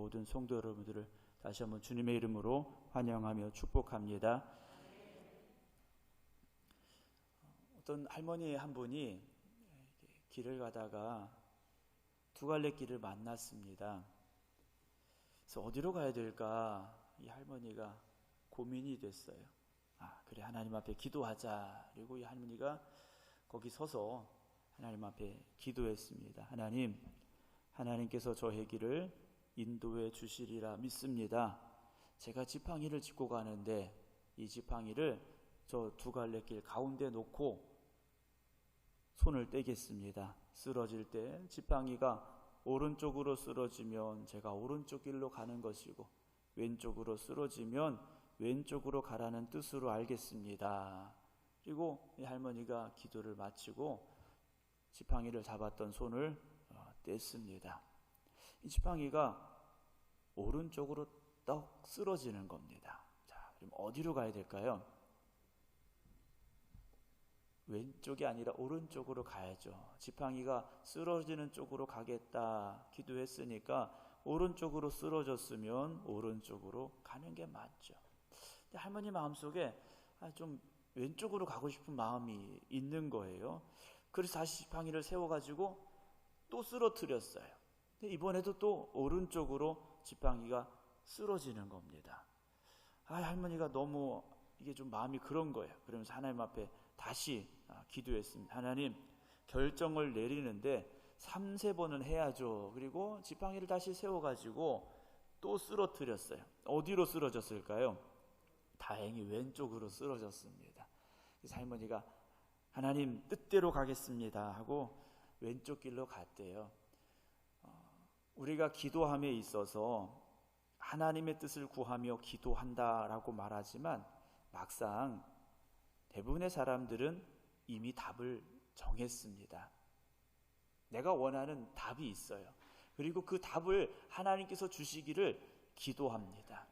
모든 성도 여러분들을 다시 한번 주님의 이름으로 환영하며 축복합니다. 어떤 할머니 한 분이 길을 가다가 두 갈래 길을 만났습니다. 그래서 어디로 가야 될까 이 할머니가 고민이 됐어요. 그래, 하나님 앞에 기도하자. 그리고 이 할머니가 거기 서서 하나님 앞에 기도했습니다. 하나님께서 저의 길을 인도해 주시리라 믿습니다. 제가 지팡이를 짚고 가는데 이 지팡이를 저 두 갈래 길 가운데 놓고 손을 떼겠습니다. 쓰러질 때 지팡이가 오른쪽으로 쓰러지면 제가 오른쪽 길로 가는 것이고, 왼쪽으로 쓰러지면 왼쪽으로 가라는 뜻으로 알겠습니다. 그리고 이 할머니가 기도를 마치고 지팡이를 잡았던 손을 뗐습니다. 이 지팡이가 오른쪽으로 떡 쓰러지는 겁니다. 자, 그럼 어디로 가야 될까요? 왼쪽이 아니라 오른쪽으로 가야죠. 지팡이가 쓰러지는 쪽으로 가겠다 기도했으니까 오른쪽으로 쓰러졌으면 오른쪽으로 가는 게 맞죠. 근데 할머니 마음속에 좀 왼쪽으로 가고 싶은 마음이 있는 거예요. 그래서 다시 지팡이를 세워가지고 또 쓰러뜨렸어요. 근데 이번에도 또 오른쪽으로 지팡이가 쓰러지는 겁니다. 할머니가 너무 이게 좀 마음이 그런 거예요. 그러면서 하나님 앞에 다시 기도했습니다. 하나님, 결정을 내리는데 3-4번은 해야죠. 그리고 지팡이를 다시 세워가지고 또 쓰러뜨렸어요. 어디로 쓰러졌을까요? 다행히 왼쪽으로 쓰러졌습니다. 그래서 할머니가 하나님 뜻대로 가겠습니다 하고 왼쪽 길로 갔대요. 우리가 기도함에 있어서 하나님의 뜻을 구하며 기도한다라고 말하지만 막상 대부분의 사람들은 이미 답을 정했습니다. 내가 원하는 답이 있어요. 그리고 그 답을 하나님께서 주시기를 기도합니다.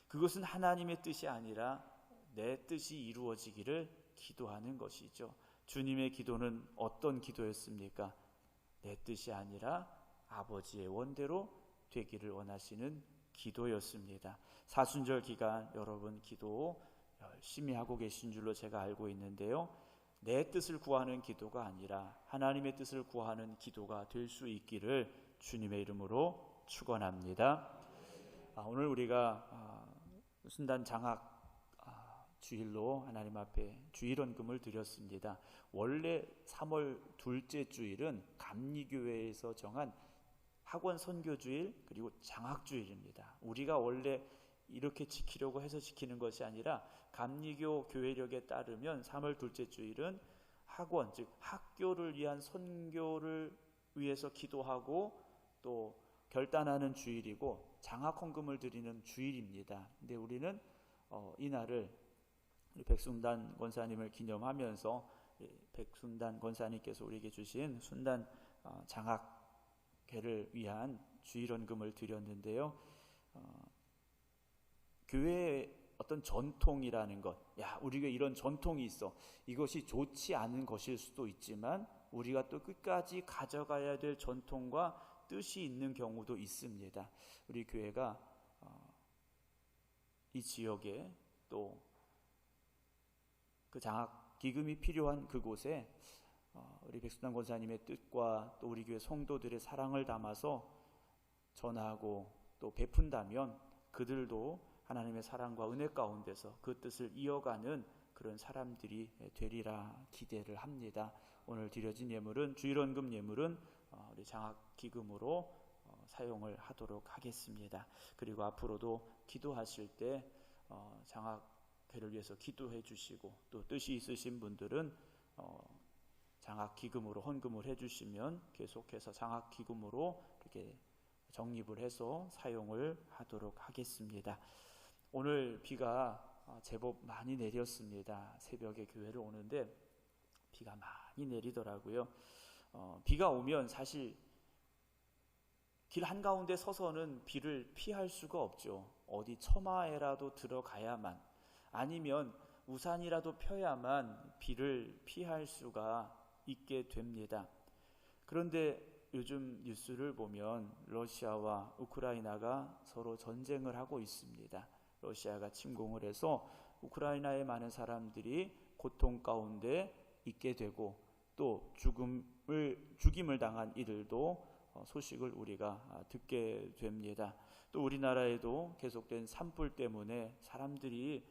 그것은 하나님의 뜻이 아니라 내 뜻이 이루어지기를 기도하는 것이죠. 주님의 기도는 어떤 기도였습니까? 내 뜻이 아니라 아버지의 원대로 되기를 원하시는 기도였습니다. 사순절 기간 여러분 기도 열심히 하고 계신 줄로 제가 알고 있는데요. 내 뜻을 구하는 기도가 아니라 하나님의 뜻을 구하는 기도가 될 수 있기를 주님의 이름으로 축원합니다. 오늘 우리가 순단 장학 주일로 하나님 앞에 주일원금을 드렸습니다. 원래 3월 둘째 주일은 감리교회에서 정한 학원 선교주일 그리고 장학주일입니다. 우리가 원래 이렇게 지키려고 해서 지키는 것이 아니라 감리교 교회력에 따르면 3월 둘째 주일은 학원, 즉 학교를 위한 선교를 위해서 기도하고 또 결단하는 주일이고 장학헌금을 드리는 주일입니다. 근데 우리는 이날을 우리 백순단 권사님을 기념하면서 백순단 권사님께서 우리에게 주신 순단 장학회를 위한 주일원금을 드렸는데요. 교회의 어떤 전통이라는 것, 우리가 이런 전통이 있어. 이것이 좋지 않은 것일 수도 있지만 우리가 또 끝까지 가져가야 될 전통과 뜻이 있는 경우도 있습니다. 우리 교회가 이 지역에 또 그 장학 기금이 필요한 그곳에 우리 백순단 권사님의 뜻과 또 우리 교회 성도들의 사랑을 담아서 전하고 또 베푼다면 그들도 하나님의 사랑과 은혜 가운데서 그 뜻을 이어가는 그런 사람들이 되리라 기대를 합니다. 오늘 드려진 예물은 주일원금 예물은 우리 장학기금으로 사용을 하도록 하겠습니다. 그리고 앞으로도 기도하실 때 장학회를 위해서 기도해 주시고 또 뜻이 있으신 분들은 장학기금으로 헌금을 해주시면 계속해서 장학기금으로 이렇게 적립을 해서 사용을 하도록 하겠습니다. 오늘 비가 제법 많이 내렸습니다. 새벽에 교회를 오는데 비가 많이 내리더라고요. 비가 오면 사실 길 한가운데 서서는 비를 피할 수가 없죠. 어디 처마에라도 들어가야만, 아니면 우산이라도 펴야만 비를 피할 수가 있게 됩니다. 그런데 요즘 뉴스를 보면 러시아와 우크라이나가 서로 전쟁을 하고 있습니다. 러시아가 침공을 해서 우크라이나의 많은 사람들이 고통 가운데 있게 되고 또 죽임을 당한 이들도 소식을 우리가 듣게 됩니다. 또 우리나라에도 계속된 산불 때문에 사람들이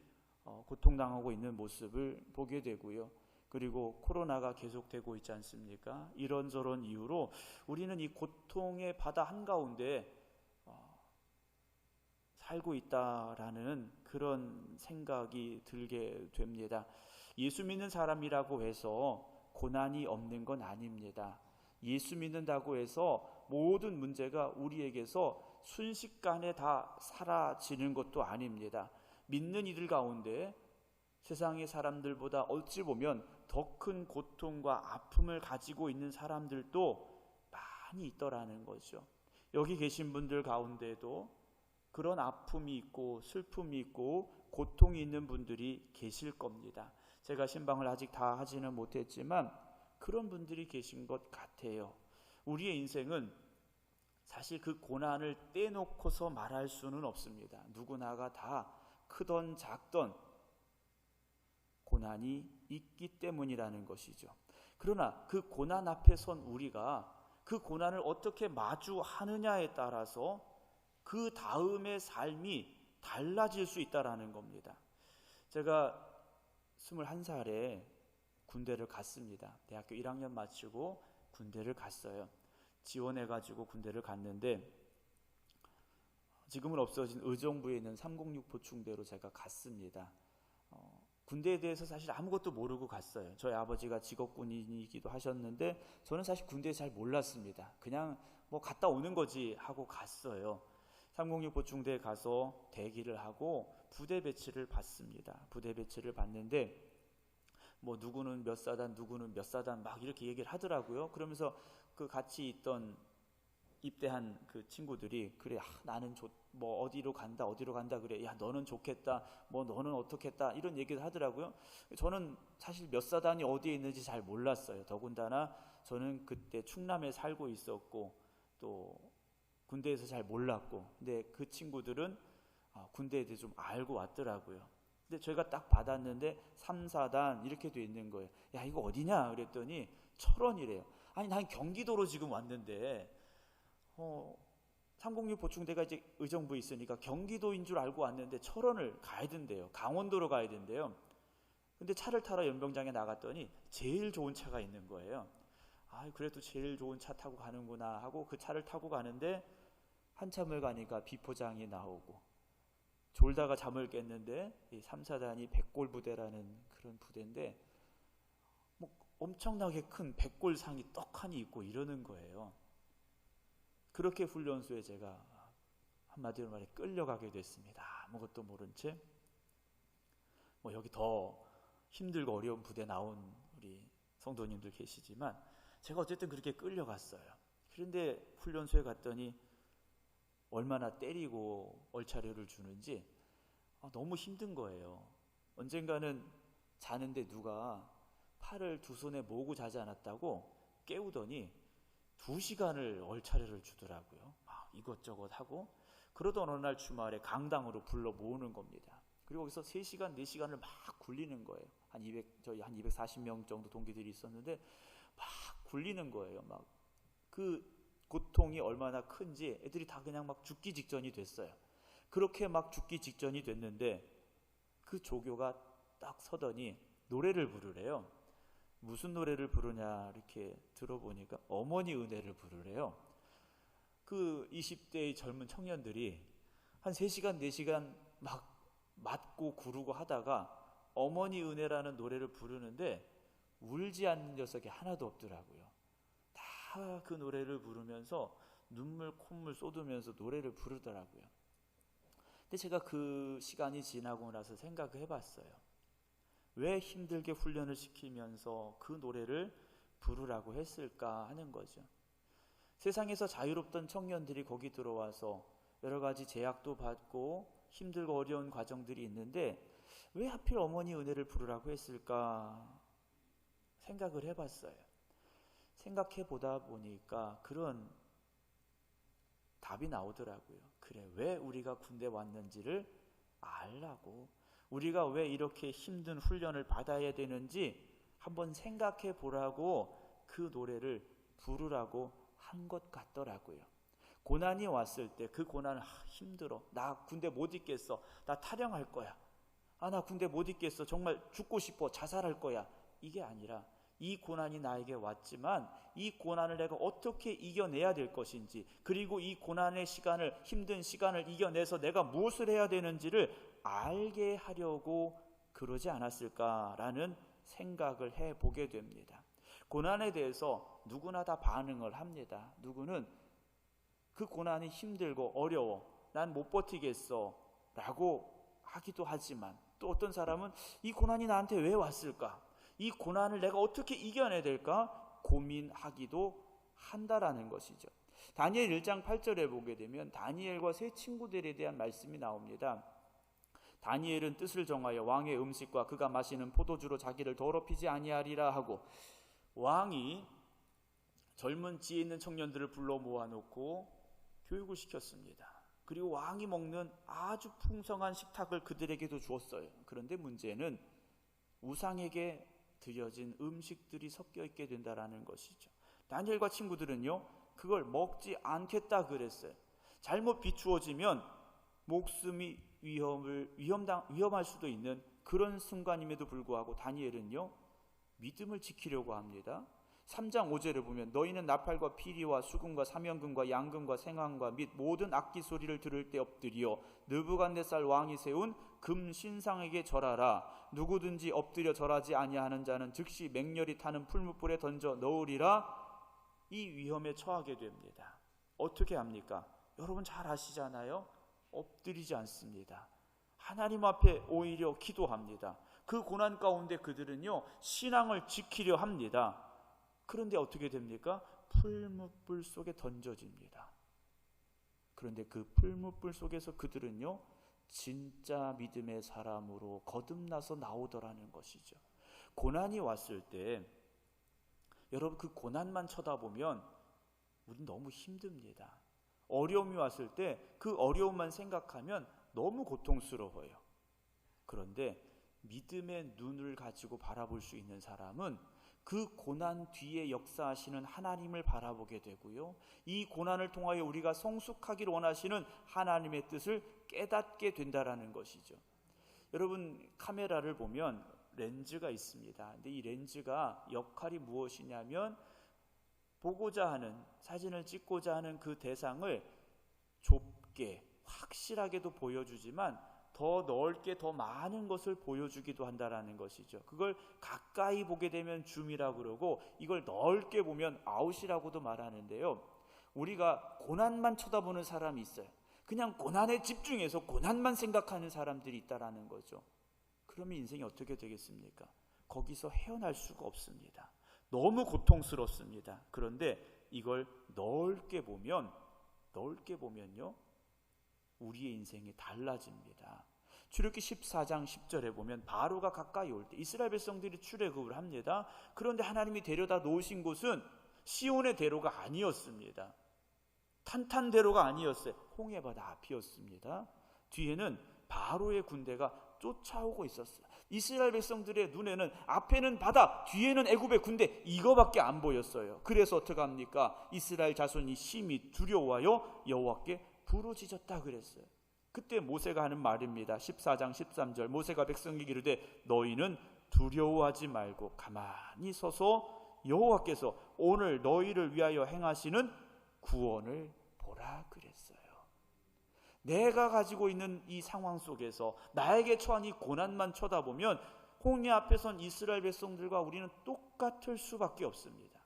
고통당하고 있는 모습을 보게 되고요. 그리고 코로나가 계속되고 있지 않습니까? 이런저런 이유로 우리는 이 고통의 바다 한가운데 살고 있다라는 그런 생각이 들게 됩니다. 예수 믿는 사람이라고 해서 고난이 없는 건 아닙니다. 예수 믿는다고 해서 모든 문제가 우리에게서 순식간에 다 사라지는 것도 아닙니다. 믿는 이들 가운데 세상의 사람들보다 어찌 보면 더 큰 고통과 아픔을 가지고 있는 사람들도 많이 있더라는 거죠. 여기 계신 분들 가운데도 그런 아픔이 있고 슬픔이 있고 고통이 있는 분들이 계실 겁니다. 제가 신방을 아직 다 하지는 못했지만 그런 분들이 계신 것 같아요. 우리의 인생은 사실 그 고난을 떼놓고서 말할 수는 없습니다. 누구나가 다 크던 작던 고난이 있기 때문이라는 것이죠. 그러나 그 고난 앞에 선 우리가 그 고난을 어떻게 마주하느냐에 따라서 그 다음의 삶이 달라질 수 있다라는 겁니다. 제가 21살에 군대를 갔습니다. 대학교 1학년 마치고 군대를 갔어요. 지원해가지고 군대를 갔는데 지금은 없어진 의정부에 있는 306 보충대로 제가 갔습니다. 군대에 대해서 사실 아무것도 모르고 갔어요. 저희 아버지가 직업군인이기도 하셨는데 저는 사실 군대에 잘 몰랐습니다. 그냥 뭐 갔다 오는 거지 하고 갔어요. 306 보충대에 가서 대기를 하고 부대 배치를 받습니다. 부대 배치를 받는데 뭐 누구는 몇 사단 누구는 몇 사단 막 이렇게 얘기를 하더라고요. 그러면서 그 같이 있던 입대한 그 친구들이 그래 나는 뭐 어디로 간다 그래 야 너는 좋겠다 뭐 너는 어떻겠다 이런 얘기를 하더라고요. 저는 사실 몇 사단이 어디에 있는지 잘 몰랐어요. 더군다나 저는 그때 충남에 살고 있었고 또 군대에서 잘 몰랐고 근데 그 친구들은 군대에 대해 좀 알고 왔더라고요. 근데 저희가 딱 받았는데 3사단 이렇게 돼 있는 거예요. 야 이거 어디냐 그랬더니 철원이래요. 아니 난 경기도로 지금 왔는데 306 보충대가 이제 의정부에 있으니까 경기도인 줄 알고 왔는데 철원을 가야 된대요. 강원도로 가야 된대요. 근데 차를 타러 연병장에 나갔더니 제일 좋은 차가 있는 거예요. 그래도 제일 좋은 차 타고 가는구나 하고 그 차를 타고 가는데 한참을 가니까 비포장이 나오고 졸다가 잠을 깼는데 이 3사단이 백골부대라는 그런 부대인데 뭐 엄청나게 큰 백골상이 떡하니 있고 이러는 거예요. 그렇게 훈련소에 제가 한마디로 말해 끌려가게 됐습니다. 아무것도 모른 채 뭐 여기 더 힘들고 어려운 부대 나온 우리 성도님들 계시지만 제가 어쨌든 그렇게 끌려갔어요. 그런데 훈련소에 갔더니 얼마나 때리고 얼차려를 주는지 너무 힘든 거예요. 언젠가는 자는데 누가 팔을 두 손에 모으고 자지 않았다고 깨우더니 2시간을 얼차려를 주더라고요. 막 이것저것 하고 그러던 어느 날 주말에 강당으로 불러 모으는 겁니다. 그리고 거기서 3시간, 4시간을 막 굴리는 거예요. 저희 한 240명 정도 동기들이 있었는데 막 굴리는 거예요. 막 그 고통이 얼마나 큰지 애들이 다 그냥 막 죽기 직전이 됐어요. 그렇게 막 죽기 직전이 됐는데 그 조교가 딱 서더니 노래를 부르래요. 무슨 노래를 부르냐 이렇게 들어보니까 어머니 은혜를 부르래요. 그 20대의 젊은 청년들이 한 3시간, 4시간 막 맞고 구르고 하다가 어머니 은혜라는 노래를 부르는데 울지 않는 녀석이 하나도 없더라고요. 다 그 노래를 부르면서 눈물 콧물 쏟으면서 노래를 부르더라고요. 근데 제가 그 시간이 지나고 나서 생각을 해봤어요. 왜 힘들게 훈련을 시키면서 그 노래를 부르라고 했을까 하는 거죠. 세상에서 자유롭던 청년들이 거기 들어와서 여러 가지 제약도 받고 힘들고 어려운 과정들이 있는데 왜 하필 어머니 은혜를 부르라고 했을까 생각을 해봤어요. 생각해 보다 보니까 그런 답이 나오더라고요. 그래, 왜 우리가 군대 왔는지를 알라고, 우리가 왜 이렇게 힘든 훈련을 받아야 되는지 한번 생각해 보라고 그 노래를 부르라고 한 것 같더라고요. 고난이 왔을 때 그 고난을 힘들어, 나 군대 못 있겠어, 나 탈영할 거야, 나 군대 못 있겠어, 정말 죽고 싶어, 자살할 거야, 이게 아니라 이 고난이 나에게 왔지만 이 고난을 내가 어떻게 이겨내야 될 것인지, 그리고 이 고난의 시간을, 힘든 시간을 이겨내서 내가 무엇을 해야 되는지를 알게 하려고 그러지 않았을까라는 생각을 해보게 됩니다. 고난에 대해서 누구나 다 반응을 합니다. 누구는 그 고난이 힘들고 어려워, 난 못 버티겠어 라고 하기도 하지만, 또 어떤 사람은 이 고난이 나한테 왜 왔을까, 이 고난을 내가 어떻게 이겨내야 될까 고민하기도 한다라는 것이죠. 다니엘 1장 8절에 보게 되면 다니엘과 세 친구들에 대한 말씀이 나옵니다. 다니엘은 뜻을 정하여 왕의 음식과 그가 마시는 포도주로 자기를 더럽히지 아니하리라 하고, 왕이 젊은 지혜 있는 청년들을 불러 모아놓고 교육을 시켰습니다. 그리고 왕이 먹는 아주 풍성한 식탁을 그들에게도 주었어요. 그런데 문제는 우상에게 드려진 음식들이 섞여 있게 된다라는 것이죠. 다니엘과 친구들은요, 그걸 먹지 않겠다 그랬어요. 잘못 비추어지면 목숨이 위험할 수도 있는 그런 순간임에도 불구하고 다니엘은요, 믿음을 지키려고 합니다. 3장 5절을 보면 너희는 나팔과 피리와 수금과 사면금과 양금과 생황과 및 모든 악기 소리를 들을 때 엎드려 느부갓네살 왕이 세운 금 신상에게 절하라. 누구든지 엎드려 절하지 아니하는 자는 즉시 맹렬히 타는 풀무불에 던져 넣으리라. 이 위험에 처하게 됩니다. 어떻게 합니까? 여러분 잘 아시잖아요. 엎드리지 않습니다. 하나님 앞에 오히려 기도합니다. 그 고난 가운데 그들은요, 신앙을 지키려 합니다. 그런데 어떻게 됩니까? 풀무불 속에 던져집니다. 그런데 그 풀무불 속에서 그들은요, 진짜 믿음의 사람으로 거듭나서 나오더라는 것이죠. 고난이 왔을 때 여러분, 그 고난만 쳐다보면 우린 너무 힘듭니다. 어려움이 왔을 때 그 어려움만 생각하면 너무 고통스러워요. 그런데 믿음의 눈을 가지고 바라볼 수 있는 사람은 그 고난 뒤에 역사하시는 하나님을 바라보게 되고요, 이 고난을 통하여 우리가 성숙하기를 원하시는 하나님의 뜻을 깨닫게 된다라는 것이죠. 여러분, 카메라를 보면 렌즈가 있습니다. 근데 이 렌즈가 역할이 무엇이냐면, 보고자 하는, 사진을 찍고자 하는 그 대상을 좁게 확실하게도 보여주지만 더 넓게 더 많은 것을 보여주기도 한다라는 것이죠. 그걸 가까이 보게 되면 줌이라고 그러고, 이걸 넓게 보면 아웃이라고도 말하는데요, 우리가 고난만 쳐다보는 사람이 있어요. 그냥 고난에 집중해서 고난만 생각하는 사람들이 있다라는 거죠. 그러면 인생이 어떻게 되겠습니까? 거기서 헤어날 수가 없습니다. 너무 고통스럽습니다. 그런데 이걸 넓게 보면요, 우리의 인생이 달라집니다. 출애굽기 14장 10절에 보면 바로가 가까이 올 때 이스라엘 백성들이 출애굽을 합니다. 그런데 하나님이 데려다 놓으신 곳은 시온의 대로가 아니었습니다. 탄탄대로가 아니었어요. 홍해바다 앞이었습니다. 뒤에는 바로의 군대가 쫓아오고 있었어요. 이스라엘 백성들의 눈에는 앞에는 바다, 뒤에는 애굽의 군대, 이거밖에 안 보였어요. 그래서 어떻게 합니까? 이스라엘 자손이 심히 두려워하여 여호와께 부르짖었다 그랬어요. 그때 모세가 하는 말입니다. 14장 13절, 모세가 백성에게 이르되 너희는 두려워하지 말고 가만히 서서 여호와께서 오늘 너희를 위하여 행하시는 구원을 보라 그랬어요. 내가 가지고 있는 이 상황 속에서 나에게 처한 이 고난만 쳐다보면 홍해 앞에 선 이스라엘 백성들과 우리는 똑같을 수밖에 없습니다.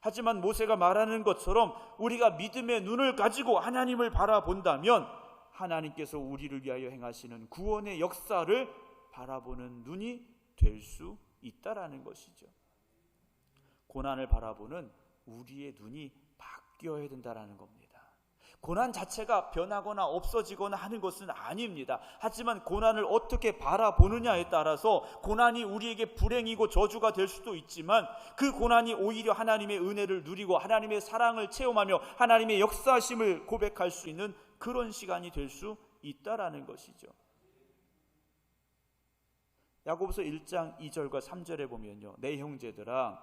하지만 모세가 말하는 것처럼 우리가 믿음의 눈을 가지고 하나님을 바라본다면 하나님께서 우리를 위하여 행하시는 구원의 역사를 바라보는 눈이 될 수 있다라는 것이죠. 고난을 바라보는 우리의 눈이 바뀌어야 된다라는 겁니다. 고난 자체가 변하거나 없어지거나 하는 것은 아닙니다. 하지만 고난을 어떻게 바라보느냐에 따라서 고난이 우리에게 불행이고 저주가 될 수도 있지만 그 고난이 오히려 하나님의 은혜를 누리고 하나님의 사랑을 체험하며 하나님의 역사심을 고백할 수 있는 그런 시간이 될 수 있다라는 것이죠. 야고보서 1장 2절과 3절에 보면요, 내 형제들아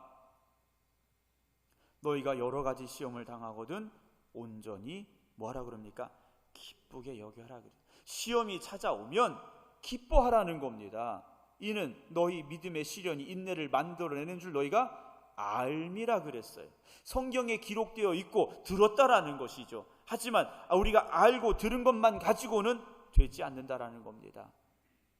너희가 여러 가지 시험을 당하거든 온전히 뭐하라 그럽니까? 기쁘게 여겨라 그래요. 시험이 찾아오면 기뻐하라는 겁니다. 이는 너희 믿음의 시련이 인내를 만들어내는 줄 너희가 알미라 그랬어요. 성경에 기록되어 있고 들었다라는 것이죠. 하지만 우리가 알고 들은 것만 가지고는 되지 않는다라는 겁니다.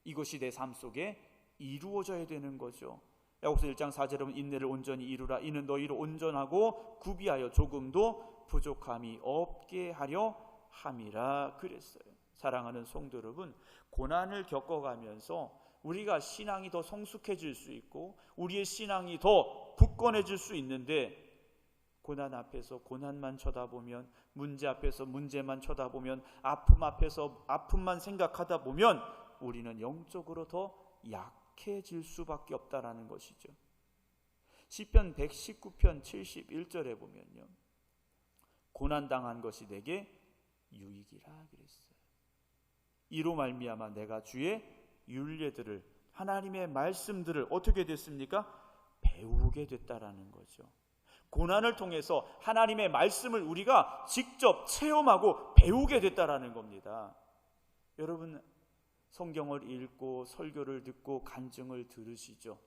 이것이 내 삶 속에 이루어져야 되는 거죠. 야고보서 1장 4절에 보면 인내를 온전히 이루라. 이는 너희로 온전하고 구비하여 조금도 부족함이 없게 하려 함이라 그랬어요. 사랑하는 성도 여러분, 고난을 겪어가면서 우리가 신앙이 더 성숙해질 수 있고 우리의 신앙이 더 굳건해질 수 있는데, 고난 앞에서 고난만 쳐다보면, 문제 앞에서 문제만 쳐다보면, 아픔 앞에서 아픔만 생각하다 보면 우리는 영적으로 더 약해질 수밖에 없다라는 것이죠. 시편 119편 71절에 보면요, 고난당한 것이 내게 유익이라 그랬어요. 이로 말미암아 내가 주의 율례들을, 하나님의 말씀들을 어떻게 됐습니까? 배우게 됐다라는 거죠. 고난을 통해서 하나님의 말씀을 우리가 직접 체험하고 배우게 됐다라는 겁니다. 여러분, 성경을 읽고 설교를 듣고 간증을 들으시죠?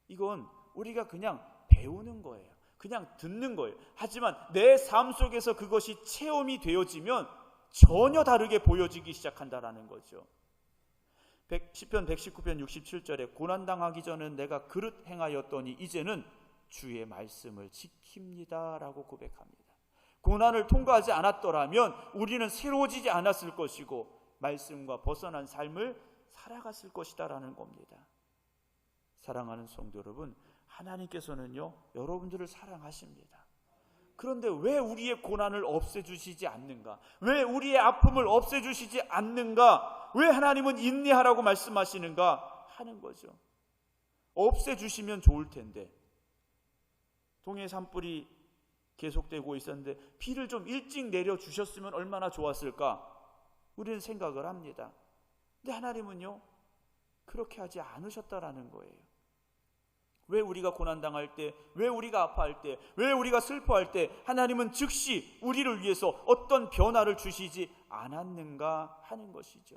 이건 우리가 그냥 배우는 거예요. 그냥 듣는 거예요. 하지만 내 삶 속에서 그것이 체험이 되어지면 전혀 다르게 보여지기 시작한다라는 거죠. 시편 119편 67절에 고난당하기 전은 내가 그릇 행하였더니 이제는 주의 말씀을 지킵니다 라고 고백합니다. 고난을 통과하지 않았더라면 우리는 새로워지지 않았을 것이고 말씀과 벗어난 삶을 살아갔을 것이다 라는 겁니다. 사랑하는 성도 여러분, 하나님께서는요 여러분들을 사랑하십니다. 그런데 왜 우리의 고난을 없애주시지 않는가? 왜 우리의 아픔을 없애주시지 않는가? 왜 하나님은 인내하라고 말씀하시는가 하는 거죠. 없애주시면 좋을 텐데, 동해 산불이 계속되고 있었는데 비를 좀 일찍 내려주셨으면 얼마나 좋았을까? 우리는 생각을 합니다. 근데 하나님은요 그렇게 하지 않으셨다라는 거예요. 왜 우리가 고난당할 때, 왜 우리가 아파할 때, 왜 우리가 슬퍼할 때 하나님은 즉시 우리를 위해서 어떤 변화를 주시지 않았는가 하는 것이죠.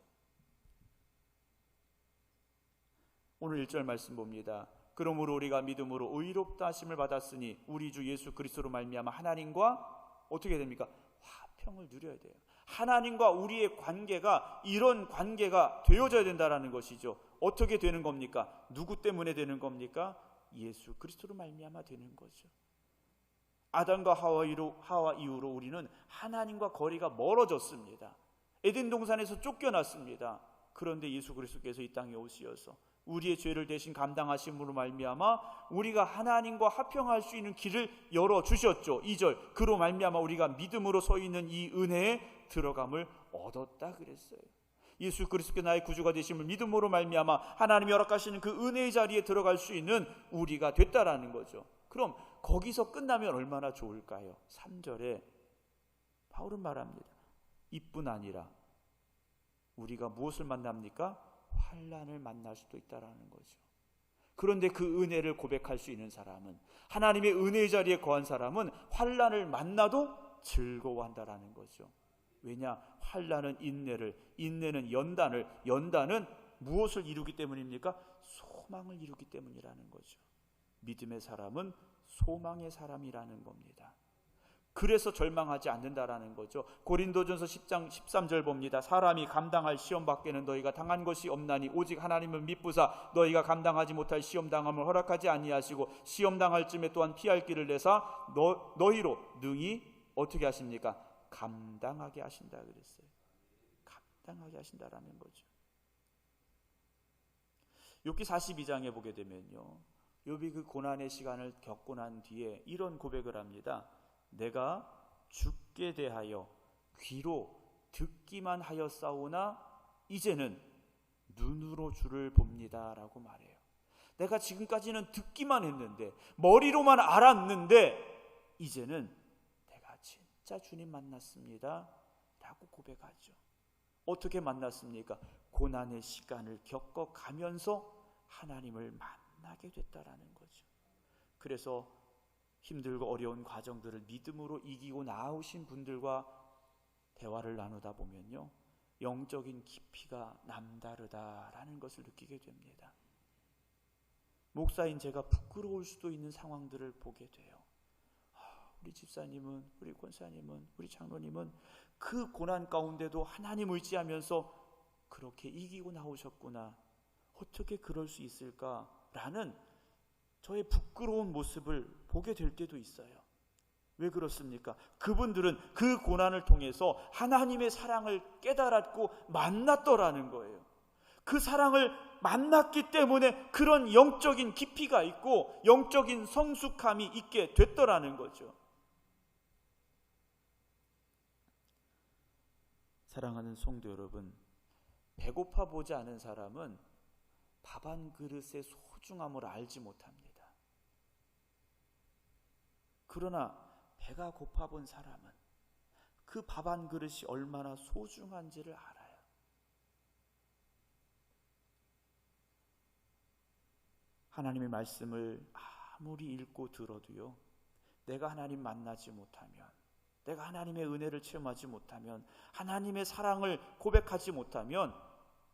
오늘 1절 말씀 봅니다. 그러므로 우리가 믿음으로 의롭다 하심을 받았으니 우리 주 예수 그리스도로 말미암아 하나님과 어떻게 됩니까? 화평을 누려야 돼요. 하나님과 우리의 관계가 이런 관계가 되어져야 된다라는 것이죠. 어떻게 되는 겁니까? 누구 때문에 되는 겁니까? 예수 그리스도로 말미암아 되는 거죠. 아담과 하와 이후로 우리는 하나님과 거리가 멀어졌습니다. 에덴 동산에서 쫓겨났습니다. 그런데 예수 그리스도께서 이 땅에 오시어서 우리의 죄를 대신 감당하심으로 말미암아 우리가 하나님과 화평할 수 있는 길을 열어주셨죠. 2절, 그로 말미암아 우리가 믿음으로 서 있는 이 은혜에 들어감을 얻었다 그랬어요. 예수 그리스도께 나의 구주가 되심을 믿음으로 말미암아 하나님이 허락하시는 그 은혜의 자리에 들어갈 수 있는 우리가 됐다라는 거죠. 그럼 거기서 끝나면 얼마나 좋을까요? 3절에 바울은 말합니다. 이뿐 아니라 우리가 무엇을 만납니까? 환난을 만날 수도 있다라는 거죠. 그런데 그 은혜를 고백할 수 있는 사람은, 하나님의 은혜의 자리에 거한 사람은 환난을 만나도 즐거워한다라는 거죠. 왜냐? 환난은 인내를, 인내는 연단을, 연단은 무엇을 이루기 때문입니까? 소망을 이루기 때문이라는 거죠. 믿음의 사람은 소망의 사람이라는 겁니다. 그래서 절망하지 않는다라는 거죠. 고린도전서 10장 13절 봅니다. 사람이 감당할 시험 밖에는 너희가 당한 것이 없나니 오직 하나님은 미쁘사 너희가 감당하지 못할 시험 당함을 허락하지 아니하시고 시험 당할 쯤에 또한 피할 길을 내사 너희로 능히 어떻게 하십니까? 감당하게 하신다 그랬어요. 감당하게 하신다라는 거죠. 욥기 42장에 보게 되면요, 욥이 그 고난의 시간을 겪고 난 뒤에 이런 고백을 합니다. 내가 주께 대하여 귀로 듣기만 하였사오나 이제는 눈으로 주를 봅니다 라고 말해요. 내가 지금까지는 듣기만 했는데, 머리로만 알았는데 이제는 내가 진짜 주님 만났습니다 라고 고백하죠. 어떻게 만났습니까? 고난의 시간을 겪어가면서 하나님을 만나게 됐다라는 거죠. 그래서 힘들고 어려운 과정들을 믿음으로 이기고 나오신 분들과 대화를 나누다 보면요, 영적인 깊이가 남다르다라는 것을 느끼게 됩니다. 목사인 제가 부끄러울 수도 있는 상황들을 보게 돼요. 우리 집사님은, 우리 권사님은, 우리 장로님은 그 고난 가운데도 하나님 의지하면서 그렇게 이기고 나오셨구나, 어떻게 그럴 수 있을까라는 저의 부끄러운 모습을 보게 될 때도 있어요. 왜 그렇습니까? 그분들은 그 고난을 통해서 하나님의 사랑을 깨달았고 만났더라는 거예요. 그 사랑을 만났기 때문에 그런 영적인 깊이가 있고 영적인 성숙함이 있게 됐더라는 거죠. 사랑하는 성도 여러분, 배고파 보지 않은 사람은 밥 한 그릇의 소중함을 알지 못합니다. 그러나 배가 고파 본 사람은 그 밥 한 그릇이 얼마나 소중한지를 알아요. 하나님의 말씀을 아무리 읽고 들어도요, 내가 하나님 만나지 못하면, 내가 하나님의 은혜를 체험하지 못하면, 하나님의 사랑을 고백하지 못하면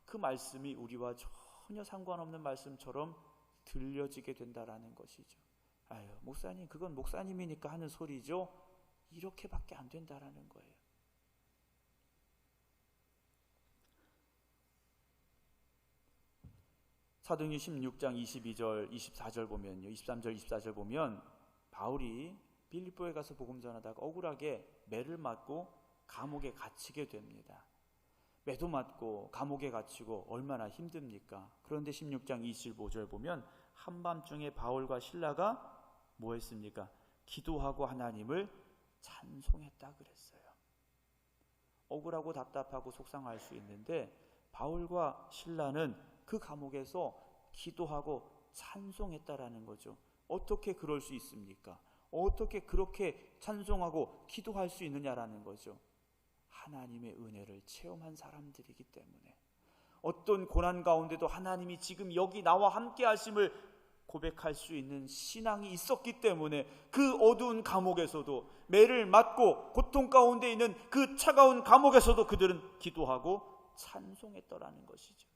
그 말씀이 우리와 전혀 상관없는 말씀처럼 들려지게 된다라는 것이죠. 아유, 목사님, 그건 목사님이니까 하는 소리죠. 이렇게밖에 안 된다라는 거예요. 사도행전 16장 22절, 24절 보면요, 23절, 24절 보면 바울이 빌립보에 가서 복음 전하다가 억울하게 매를 맞고 감옥에 갇히게 됩니다. 매도 맞고 감옥에 갇히고 얼마나 힘듭니까? 그런데 16장 25절 보면 한밤중에 바울과 실라가 뭐 했습니까? 기도하고 하나님을 찬송했다 그랬어요. 억울하고 답답하고 속상할 수 있는데 바울과 실라는 그 감옥에서 기도하고 찬송했다라는 거죠. 어떻게 그럴 수 있습니까? 어떻게 그렇게 찬송하고 기도할 수 있느냐라는 거죠. 하나님의 은혜를 체험한 사람들이기 때문에, 어떤 고난 가운데도 하나님이 지금 여기 나와 함께 하심을 고백할 수 있는 신앙이 있었기 때문에 그 어두운 감옥에서도, 매를 맞고 고통 가운데 있는 그 차가운 감옥에서도 그들은 기도하고 찬송했더라는 것이죠.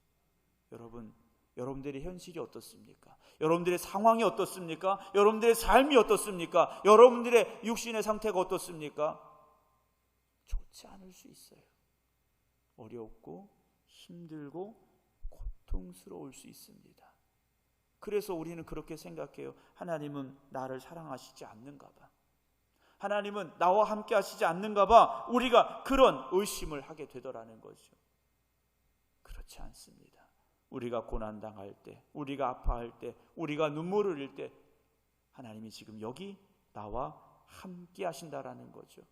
여러분, 여러분들의 현실이 어떻습니까? 여러분들의 상황이 어떻습니까? 여러분들의 삶이 어떻습니까? 여러분들의 육신의 상태가 어떻습니까? 좋지 않을 수 있어요. 어렵고 힘들고 고통스러울 수 있습니다. 그래서 우리는 그렇게 생각해요. 하나님은 나를 사랑하시지 않는가 봐, 하나님은 나와 함께 하시지 않는가 봐, 우리가 그런 의심을 하게 되더라는 거죠. 그렇지 않습니다. 우리가 고난당할 때, 우리가 아파할 때, 우리가 눈물을 흘릴 때 하나님이 지금 여기 나와 함께 하신다라는 거죠.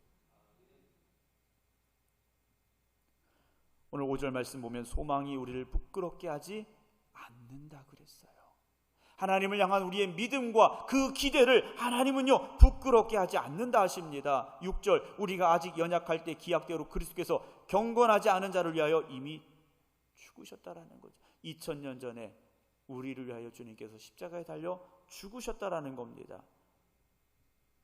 오늘 5절 말씀 보면 소망이 우리를 부끄럽게 하지 않는다 그랬어요. 하나님을 향한 우리의 믿음과 그 기대를 하나님은요 부끄럽게 하지 않는다 하십니다. 6절, 우리가 아직 연약할 때 기약대로 그리스도께서 경건하지 않은 자를 위하여 이미 죽으셨다라는 거죠. 2000년 전에 우리를 위하여 주님께서 십자가에 달려 죽으셨다라는 겁니다.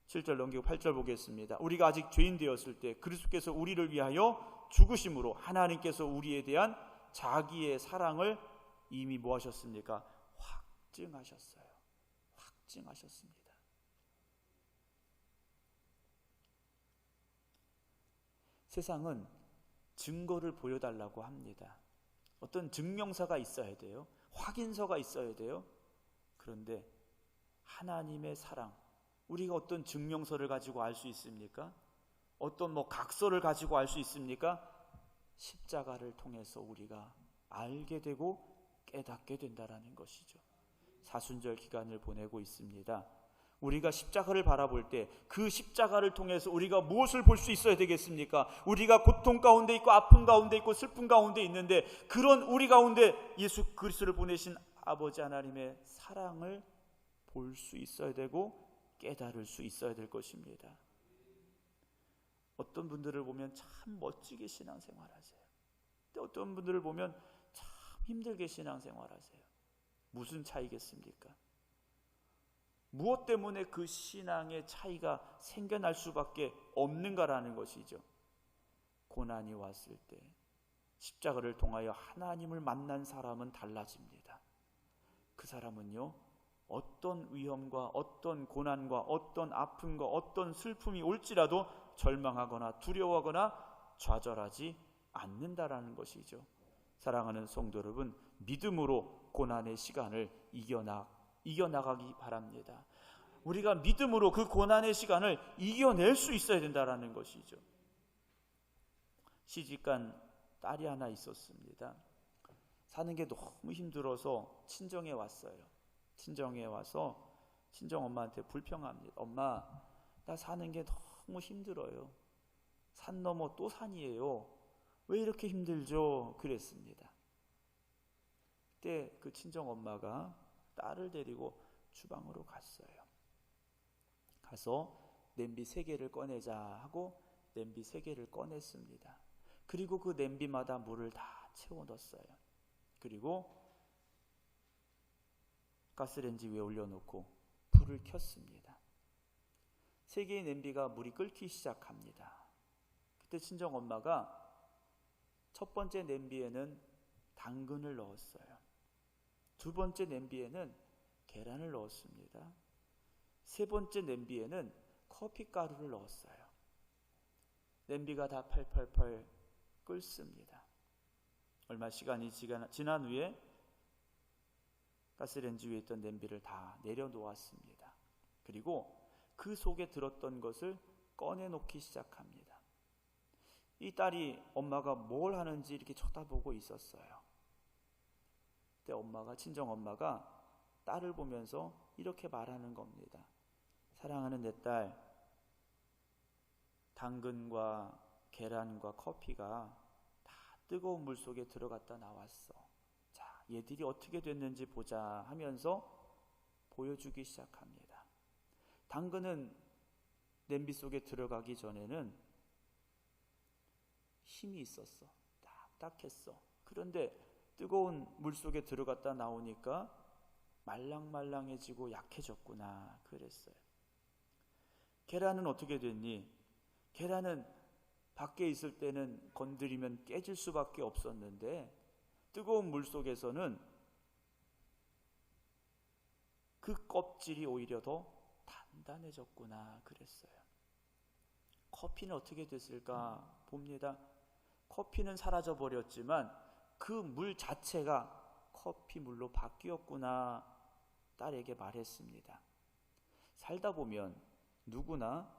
7절 넘기고 8절 보겠습니다. 우리가 아직 죄인 되었을 때 그리스도께서 우리를 위하여 죽으심으로 하나님께서 우리에 대한 자기의 사랑을 이미 뭐 하셨습니까? 확증하셨어요. 확증하셨습니다. 세상은 증거를 보여달라고 합니다. 어떤 증명서가 있어야 돼요. 확인서가 있어야 돼요. 그런데 하나님의 사랑, 우리가 어떤 증명서를 가지고 알 수 있습니까? 어떤 각서를 가지고 알 수 있습니까? 십자가를 통해서 우리가 알게 되고 깨닫게 된다라는 것이죠. 사순절 기간을 보내고 있습니다. 우리가 십자가를 바라볼 때 그 십자가를 통해서 우리가 무엇을 볼 수 있어야 되겠습니까? 우리가 고통 가운데 있고 아픔 가운데 있고 슬픔 가운데 있는데 그런 우리 가운데 예수 그리스도를 보내신 아버지 하나님의 사랑을 볼 수 있어야 되고 깨달을 수 있어야 될 것입니다. 어떤 분들을 보면 참 멋지게 신앙생활하세요. 어떤 분들을 보면 참 힘들게 신앙생활하세요. 무슨 차이겠습니까? 무엇 때문에 그 신앙의 차이가 생겨날 수밖에 없는가라는 것이죠. 고난이 왔을 때 십자가를 통하여 하나님을 만난 사람은 달라집니다. 그 사람은요, 어떤 위험과 어떤 고난과 어떤 아픔과 어떤 슬픔이 올지라도 절망하거나 두려워하거나 좌절하지 않는다라는 것이죠. 사랑하는 성도 여러분, 믿음으로 고난의 시간을 이겨나가기 바랍니다. 우리가 믿음으로 그 고난의 시간을 이겨낼 수 있어야 된다라는 것이죠. 시집간 딸이 하나 있었습니다. 사는 게 너무 힘들어서 친정에 왔어요. 친정에 와서 친정엄마한테 불평합니다. 엄마, 나 사는 게 너무 힘들어요. 산 넘어 또 산이에요. 왜 이렇게 힘들죠? 그랬습니다. 그때 그 친정엄마가 딸을 데리고 주방으로 갔어요. 가서 냄비 3개를 꺼내자 하고 냄비 3개를 꺼냈습니다. 그리고 그 냄비마다 물을 다 채워 넣었어요. 그리고 가스레인지 위에 올려놓고 불을 켰습니다. 3개의 냄비가 물이 끓기 시작합니다. 그때 친정엄마가 첫 번째 냄비에는 당근을 넣었어요. 두 번째 냄비에는 계란을 넣었습니다. 세 번째 냄비에는 커피가루를 넣었어요. 냄비가 다 펄펄펄 끓습니다. 얼마 시간이 지난 후에 가스레인지 위에 있던 냄비를 다 내려놓았습니다. 그리고 그 속에 들었던 것을 꺼내놓기 시작합니다. 이 딸이 엄마가 뭘 하는지 이렇게 쳐다보고 있었어요. 그때 친정엄마가 딸을 보면서 이렇게 말하는 겁니다. 사랑하는 내 딸, 당근과 계란과 커피가 다 뜨거운 물 속에 들어갔다 나왔어. 자, 얘들이 어떻게 됐는지 보자 하면서 보여주기 시작합니다. 당근은 냄비 속에 들어가기 전에는 힘이 있었어. 딱딱했어. 그런데 뜨거운 물 속에 들어갔다 나오니까 말랑말랑해지고 약해졌구나 그랬어요. 계란은 어떻게 됐니? 계란은 밖에 있을 때는 건드리면 깨질 수밖에 없었는데 뜨거운 물 속에서는 그 껍질이 오히려 더 단단해졌구나 그랬어요. 커피는 어떻게 됐을까 봅니다. 커피는 사라져 버렸지만 그 물 자체가 커피 물로 바뀌었구나 딸에게 말했습니다. 살다 보면 누구나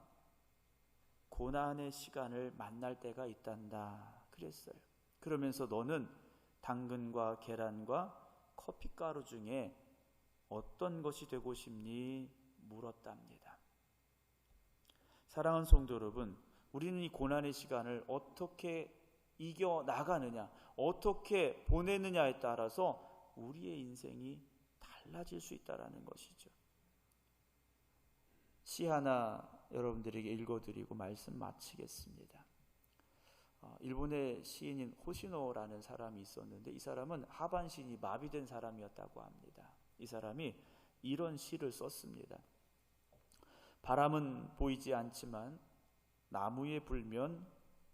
고난의 시간을 만날 때가 있단다 그랬어요. 그러면서 너는 당근과 계란과 커피가루 중에 어떤 것이 되고 싶니? 물었답니다. 사랑하는 성도 여러분, 우리는 이 고난의 시간을 어떻게 이겨나가느냐, 어떻게 보내느냐에 따라서 우리의 인생이 달라질 수 있다는 것이죠. 시 하나 여러분들에게 읽어드리고 말씀 마치겠습니다. 일본의 시인인 호시노라는 사람이 있었는데 이 사람은 하반신이 마비된 사람이었다고 합니다. 이 사람이 이런 시를 썼습니다. 바람은 보이지 않지만 나무에 불면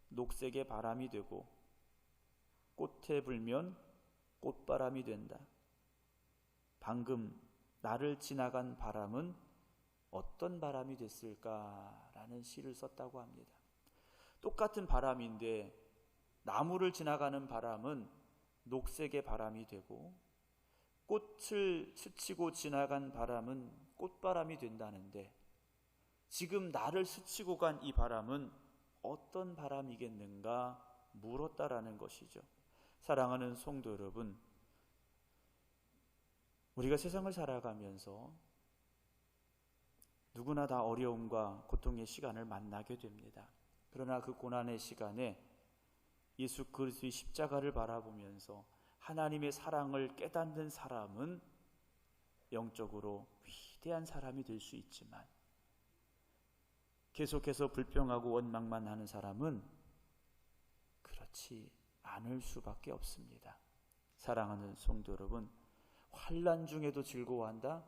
녹색의 바람이 되고 꽃에 불면 꽃바람이 된다. 방금 나를 지나간 바람은 어떤 바람이 됐을까라는 시를 썼다고 합니다. 똑같은 바람인데 나무를 지나가는 바람은 녹색의 바람이 되고 꽃을 스치고 지나간 바람은 꽃바람이 된다는데 지금 나를 스치고 간 이 바람은 어떤 바람이겠는가 물었다라는 것이죠. 사랑하는 성도 여러분, 우리가 세상을 살아가면서 누구나 다 어려움과 고통의 시간을 만나게 됩니다. 그러나 그 고난의 시간에 예수 그리스도의 십자가를 바라보면서 하나님의 사랑을 깨닫는 사람은 영적으로 위대한 사람이 될 수 있지만, 계속해서 불평하고 원망만 하는 사람은 그렇지 않을 수밖에 없습니다. 사랑하는 성도 여러분, 환난 중에도 즐거워한다?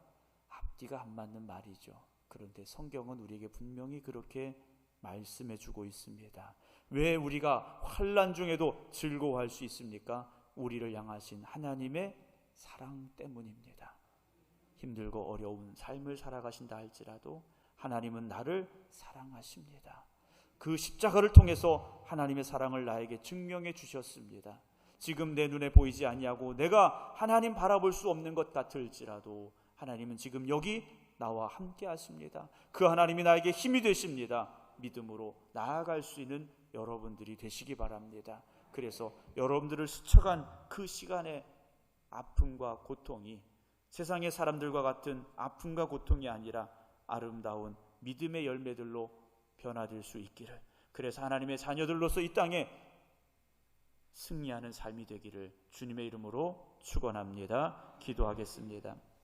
앞뒤가 안 맞는 말이죠. 그런데 성경은 우리에게 분명히 그렇게 말씀해 주고 있습니다. 왜 우리가 환난 중에도 즐거워할 수 있습니까? 우리를 향하신 하나님의 사랑 때문입니다. 힘들고 어려운 삶을 살아가신다 할지라도 하나님은 나를 사랑하십니다. 그 십자가를 통해서 하나님의 사랑을 나에게 증명해 주셨습니다. 지금 내 눈에 보이지 아니하고 내가 하나님 바라볼 수 없는 것 같을지라도 하나님은 지금 여기 나와 함께 하십니다. 그 하나님이 나에게 힘이 되십니다. 믿음으로 나아갈 수 있는 여러분들이 되시기 바랍니다. 그래서 여러분들을 스쳐간 그 시간의 아픔과 고통이 세상의 사람들과 같은 아픔과 고통이 아니라 아름다운 믿음의 열매들로 변화될 수 있기를, 그래서 하나님의 자녀들로서 이 땅에 승리하는 삶이 되기를 주님의 이름으로 축원합니다. 기도하겠습니다.